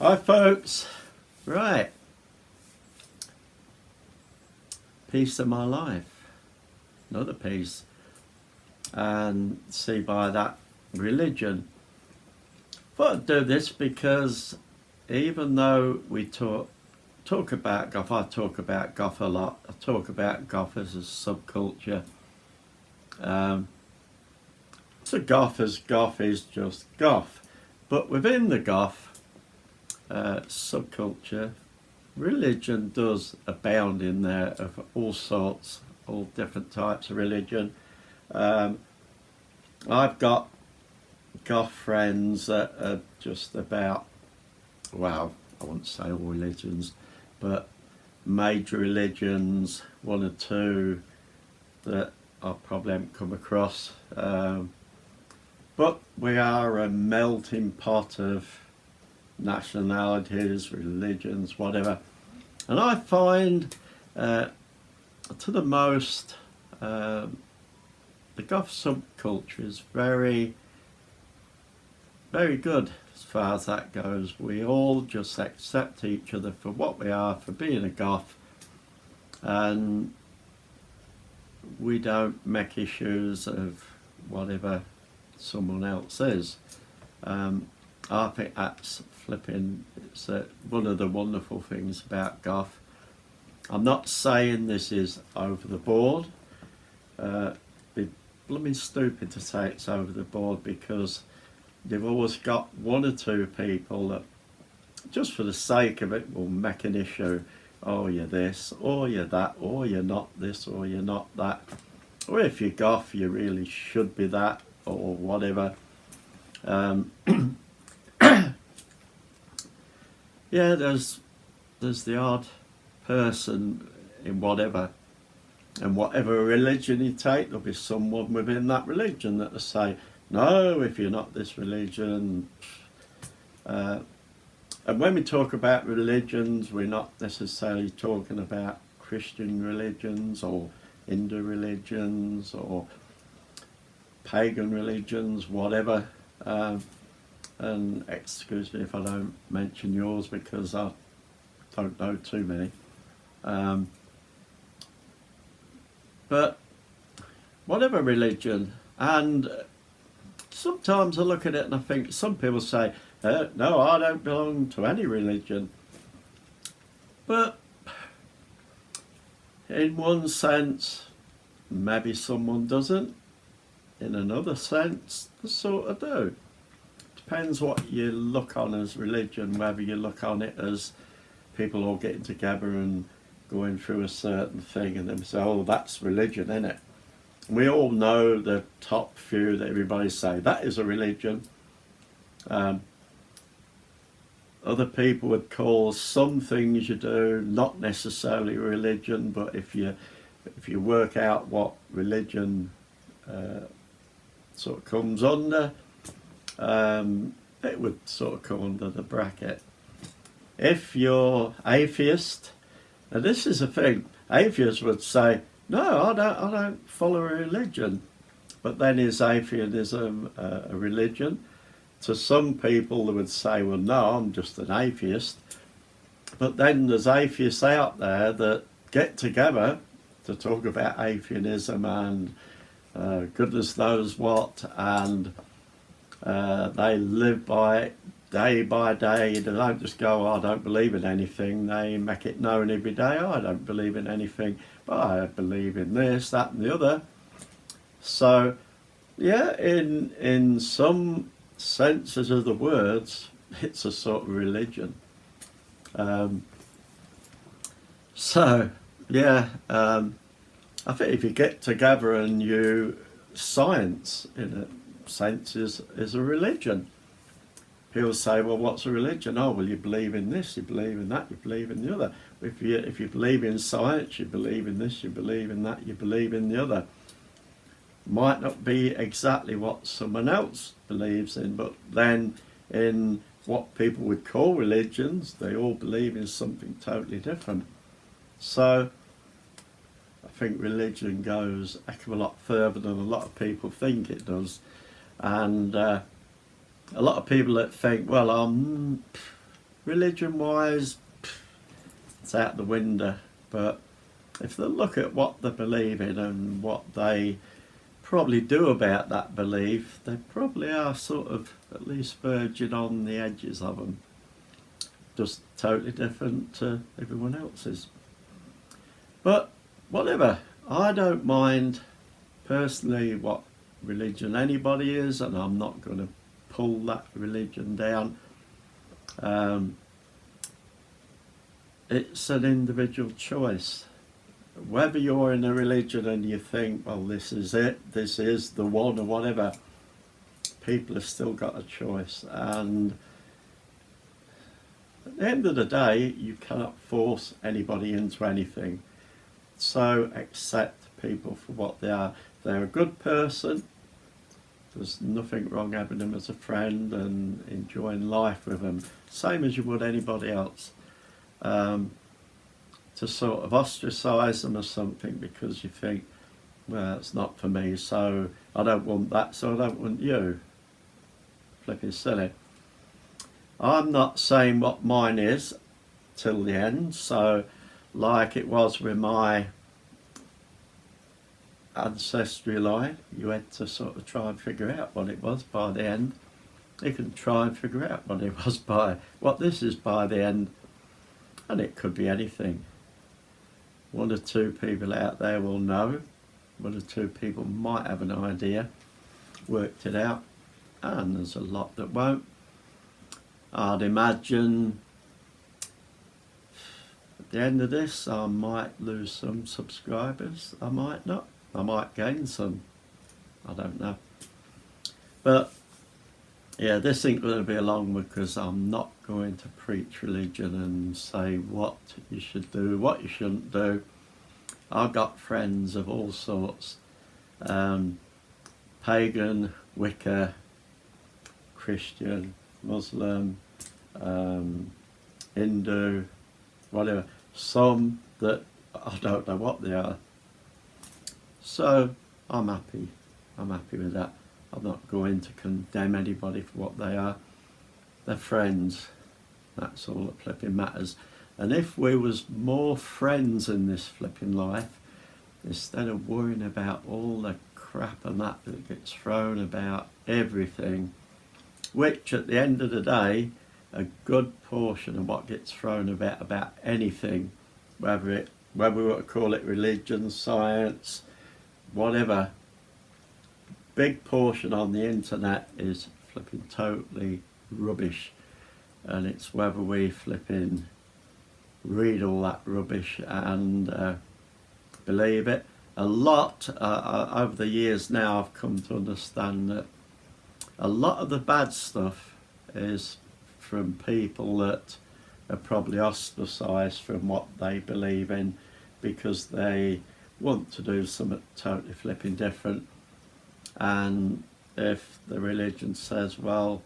Hi folks, right, piece of my life, another piece, and see by that religion. Thought I'd do this because even though we talk about goth, I talk about goth a lot, I talk about goth as a subculture. So goth is just goth, but within the goth subculture, religion does abound in there of all sorts, all different types of religion. I've got goth friends that are just about, well, I won't say all religions, but major religions, one or two that I probably haven't come across. But we are a melting pot of nationalities, religions, whatever. And I find to the most the goth subculture is very, very good as far as that goes. We all just accept each other for what we are, for being a goth, and we don't make issues of whatever someone else is. I think that's flipping, it's one of the wonderful things about goth. I'm not saying this is over the board. It'd be blooming stupid to say it's over the board, because you've always got one or two people that, just for the sake of it, will make an issue. Oh, you're this, or you're that, or you're not this, or you're not that. Or if you're goth, you really should be that, or whatever. Yeah, there's the odd person in whatever, and whatever religion you take, there'll be someone within that religion that will say, no, if you're not this religion. And when we talk about religions, we're not necessarily talking about Christian religions or Hindu religions or pagan religions, whatever. And excuse me if I don't mention yours, because I don't know too many. But whatever religion, and sometimes I look at it and I think, some people say, no, I don't belong to any religion. But in one sense, maybe someone doesn't. In another sense, they sort of do. Depends what you look on as religion, whether you look on it as people all getting together and going through a certain thing and then say, oh, that's religion, isn't it? We all know the top few that everybody say, that is a religion. Other people would call some things you do not necessarily religion, but if you work out what religion sort of comes under, it would sort of come under the bracket. If you're atheist, and this is a thing, atheists would say, no, I don't follow a religion. But then is atheism a religion? To some people they would say, well, no, I'm just an atheist. But then there's atheists out there that get together to talk about atheism and goodness knows what, and they live by it day by day. They don't just go, oh, I don't believe in anything. They make it known every day, oh, I don't believe in anything, but I believe in this, that and the other. So yeah, in some senses of the words, it's a sort of religion. So yeah, I think if you get together and you, science in a sense is a religion. People say, well, what's a religion? Oh, well, you believe in this, you believe in that, you believe in the other. If you believe in science, you believe in this, you believe in that, you believe in the other. Might not be exactly what someone else believes in, but then in what people would call religions, they all believe in something totally different. So I think religion goes a heck of a lot further than a lot of people think it does. And a lot of people that think, well, religion-wise, it's out the window. But if they look at what they believe in and what they probably do about that belief, they probably are sort of at least verging on the edges of them. Just totally different to everyone else's. But whatever, I don't mind personally what religion anybody is, and I'm not going to pull that religion down. It's an individual choice. Whether you're in a religion and you think, well, this is it, this is the one, or whatever, people have still got a choice. And at the end of the day, you cannot force anybody into anything. So accept people for what they are. If they're a good person, there's nothing wrong having them as a friend and enjoying life with them, same as you would anybody else. To sort of ostracise them or something because you think, well, it's not for me, so I don't want that, so I don't want you. Flipping silly. I'm not saying what mine is till the end, so like it was with my ancestry line, you had to sort of try and figure out what it was by the end. You can try and figure out what it was by, what this is by the end, and it could be anything. One or two people out there will know, one or two people might have an idea, worked it out, and there's a lot that won't. I'd imagine at the end of this I might lose some subscribers, I might not, I might gain some, I don't know. But yeah, this ain't going to be a long one because I'm not going to preach religion and say what you should do, what you shouldn't do. I've got friends of all sorts, pagan, Wicca, Christian, Muslim, Hindu, whatever. Some that I don't know what they are. So I'm happy with that. I'm not going to condemn anybody for what they are. They're friends. That's all that flipping matters. And if we was more friends in this flipping life, instead of worrying about all the crap and that gets thrown about everything, which at the end of the day, a good portion of what gets thrown about anything, whether we want to call it religion, science, whatever, big portion on the internet is flipping totally rubbish, and it's whether we flipping read all that rubbish and believe it. A lot over the years now I've come to understand that a lot of the bad stuff is from people that are probably ostracised from what they believe in because they want to do something totally flipping different. And if the religion says, well,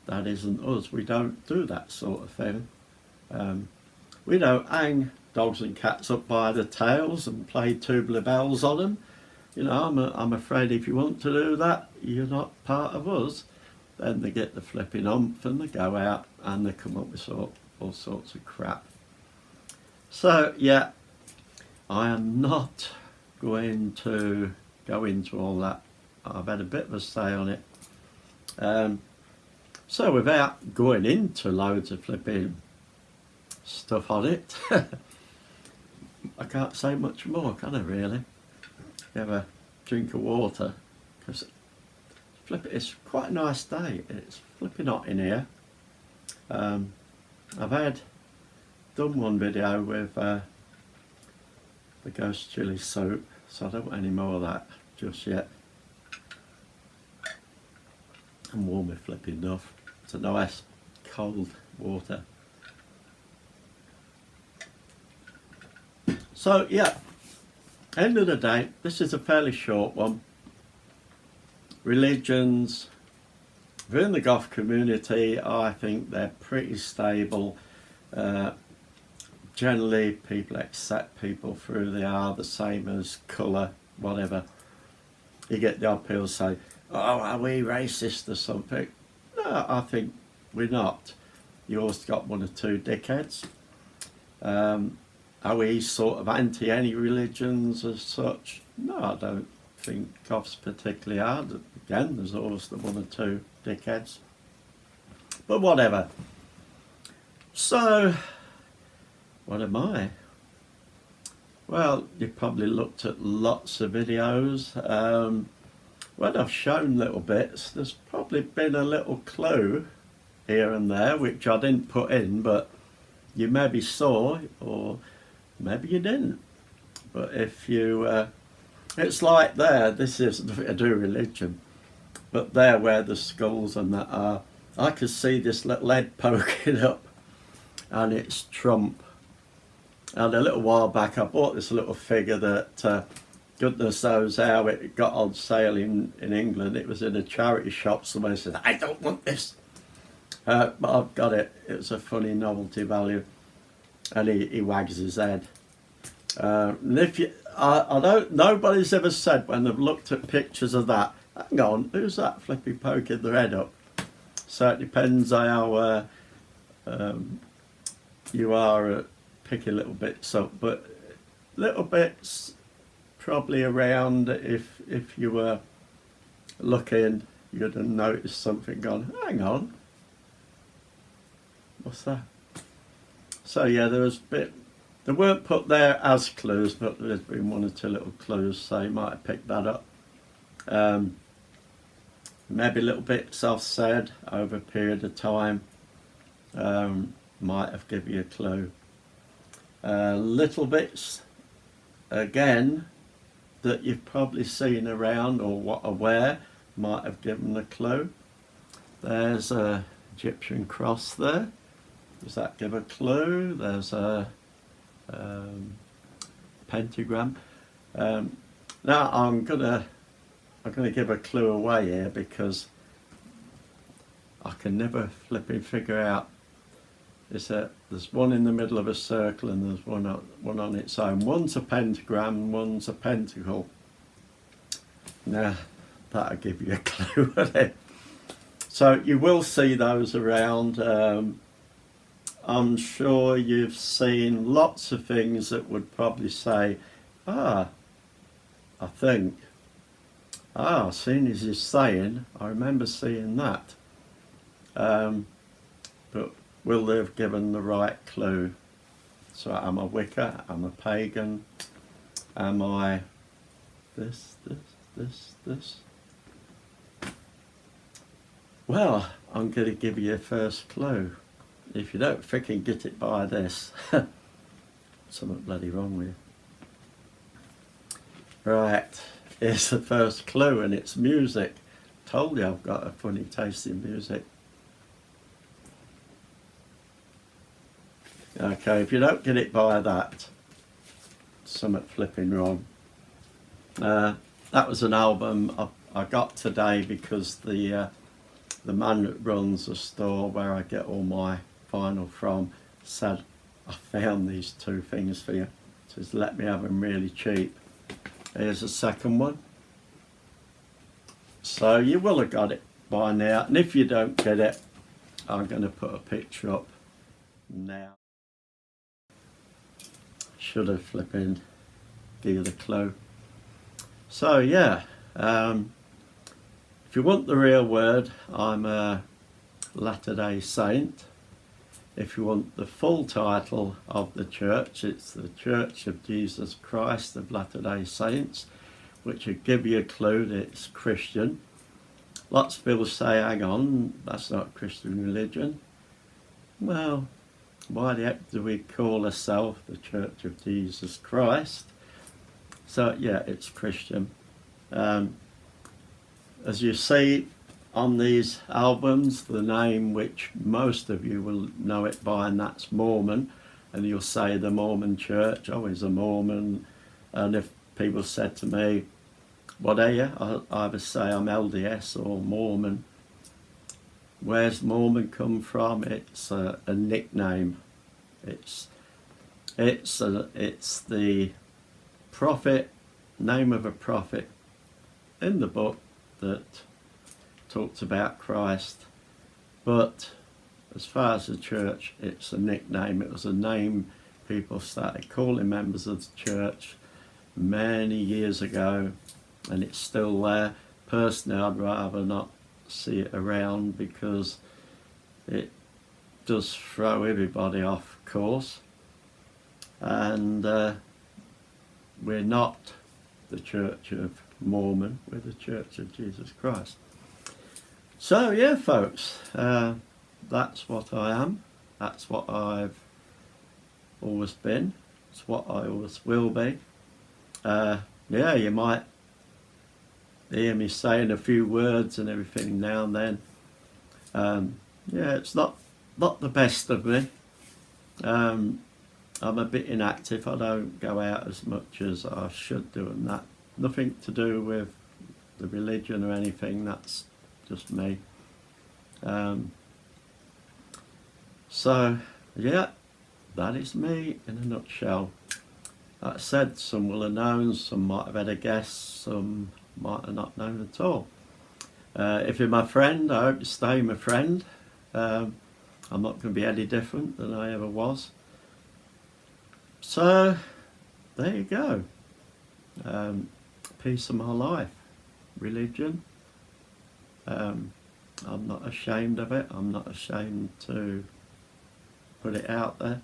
that isn't us, we don't do that sort of thing. We don't hang dogs and cats up by the tails and play tubular bells on them. You know, I'm afraid if you want to do that, you're not part of us. Then they get the flipping umph and they go out and they come up with all sorts of crap. So yeah, I am not going to go into all that. I've had a bit of a say on it. So without going into loads of flipping stuff on it, I can't say much more, can I really? Have a drink of water, because it's quite a nice day. It's flipping hot in here. I've done one video with the ghost chilli soup, so I don't want any more of that just yet. I'm warm with flipping enough. It's a nice cold water. So yeah, end of the day, this is a fairly short one. Religions within the goth community, I think they're pretty stable. Generally people accept people for who they are, the same as colour, whatever. You get the odd people say, oh, are we racist or something? No, I think we're not. you always got one or two dickheads. Are we sort of anti any religions as such? No, I don't think Goths particularly are. Again, there's always the one or two dickheads. But whatever. So, what am I? Well, you've probably looked at lots of videos. When I've shown little bits, there's probably been a little clue here and there, which I didn't put in, but you maybe saw, or maybe you didn't. But if you, it's like there, this is to do religion, but there where the skulls and that are, I could see this little head poking up, and it's Trump. And a little while back I bought this little figure that goodness knows how it got on sale in England. It was in a charity shop. Somebody said, I don't want this. But I've got it. It was a funny novelty value. And he wags his head. And if you, I don't, nobody's ever said when they've looked at pictures of that, hang on, who's that flippy poking their head up? So it depends how you are at picking little bits up, but little bits probably around, if you were looking, you'd have noticed something gone, hang on, what's that? So yeah, there was a bit, they weren't put there as clues, but there's been one or two little clues, so you might have picked that up. Maybe little bits I've said over a period of time might have given you a clue. Little bits again that you've probably seen around or what aware might have given a clue. There's a Egyptian cross there. Does that give a clue? There's a pentagram. Now I'm gonna give a clue away here because I can never flipping figure out. There's one in the middle of a circle and there's one on its own. One's a pentagram, one's a pentacle. Now, that'll give you a clue, won't it? So you will see those around. I'm sure you've seen lots of things that would probably say, I think, seeing as he's saying, I remember seeing that. But will they have given the right clue? So am I Wicca? Am I pagan? Am I this? Well, I'm going to give you a first clue. If you don't freaking get it by this, something bloody wrong with you. Right, here's the first clue, and it's music. Told you I've got a funny taste in music. Okay, if you don't get it by that, something flipping wrong. That was an album I got today because the man that runs the store where I get all my vinyl from said, I found these two things for you. Says, let me have them really cheap. Here's the second one. So you will have got it by now, and if you don't get it, I'm going to put a picture up now. Should have flipping give you the clue. So yeah, if you want the real word, I'm a Latter-day Saint. If you want the full title of the church, it's the Church of Jesus Christ of Latter-day Saints, which would give you a clue that it's Christian. Lots of people say, hang on, that's not Christian religion. Well, why the heck do we call ourselves the Church of Jesus Christ? So yeah, it's Christian. As you see on these albums, the name which most of you will know it by, and that's Mormon, and you'll say the Mormon Church, oh, he's a Mormon. And if people said to me, what are you? I either say I'm LDS or Mormon. Where's Mormon come from? It's a nickname. It's the prophet, name of a prophet in the book that talks about Christ, but as far as the church, it's a nickname. It was a name people started calling members of the church many years ago, and it's still there. Personally, I'd rather not see it around because it does throw everybody off course, and we're not the Church of Mormon, we're the Church of Jesus Christ. So yeah, folks, that's what I am, that's what I've always been, it's what I always will be. Yeah, you might hear me saying a few words and everything now and then. Yeah, it's not the best of me. I'm a bit inactive. I don't go out as much as I should do, and that nothing to do with the religion or anything. That's just me. So yeah, that is me in a nutshell. Like I said, some will have known, some might have had a guess, some might have not known at all. If you're my friend, I hope you stay my friend. I'm not going to be any different than I ever was. So, there you go. Piece of my life. Religion. I'm not ashamed of it. I'm not ashamed to put it out there.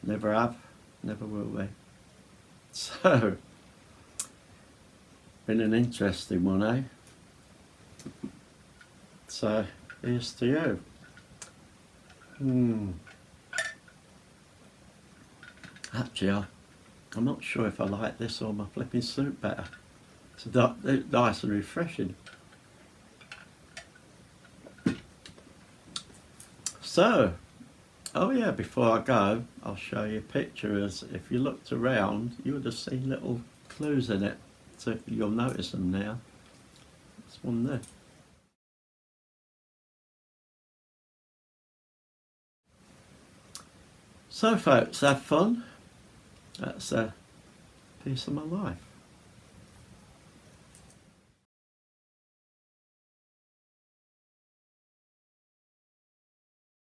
Never have, never will be. So, been an interesting one, eh? So, here's to you. Actually, I'm not sure if I like this or my flipping soup better. It's nice and refreshing. So, oh yeah, before I go, I'll show you a picture. As if you looked around, you would have seen little clues in it. So you'll notice them now. There's one there. So folks, have fun. That's a piece of my life.